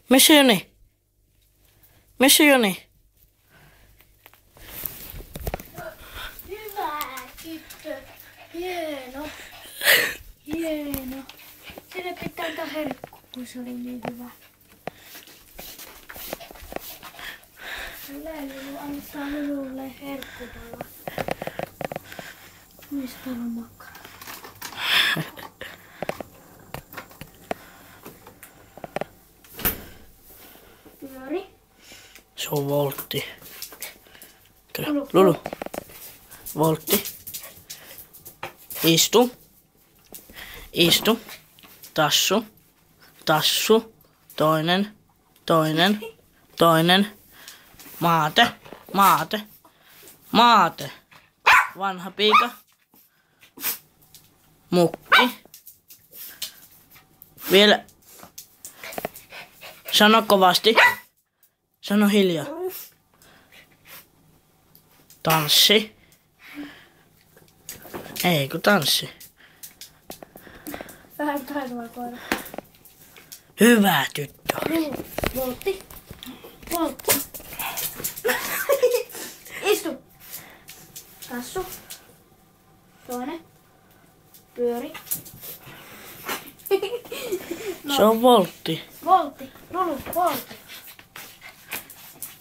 Missä Joni? Missä Joni? Hyvä tyttö. Hieno. Hieno. Sille pitää antaa herkku, kun se oli niin hyvä. Lulu antaa Lululle herkkupala. Missä täällä on makkara? Pyöri. Se on voltti. Lulu. Voltti. Istu. Istu. Tassu. Tassu. Toinen. Toinen. Toinen. Maate. Maate. Maate. Vanha piika. Mukki. Vielä. Sano kovasti. Sano hiljaa. Tanssi. Ei kun tanssi. Vähän taitava koira. Hyvä tyttö. Voltti. Voltti. Istu. Tassu. Toinen. Pyöri. No. Se on voltti. Voltti. Lulu, voltti.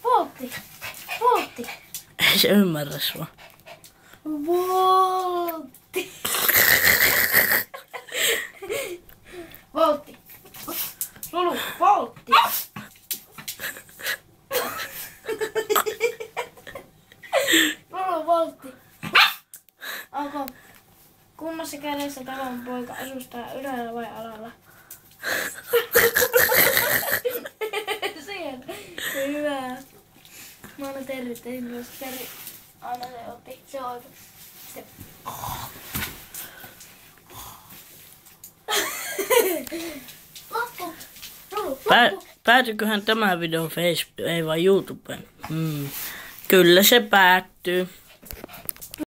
Voltti. Voltti. Ei se ymmärrä sua. Voltti. Voltti. Lulu, voltti. Lulu, voltti. Onko kummassa kädessä talon poika asustaa ylhäällä vai alalla? Siellä. Hyvä. Mä annan terveitä myös. Terri aina se otti. Se on sitten. Loppu. Lulu, loppu. Päätyiköhän tämä video Facebook, ei vaan YouTubeen? Kyllä se päättyy.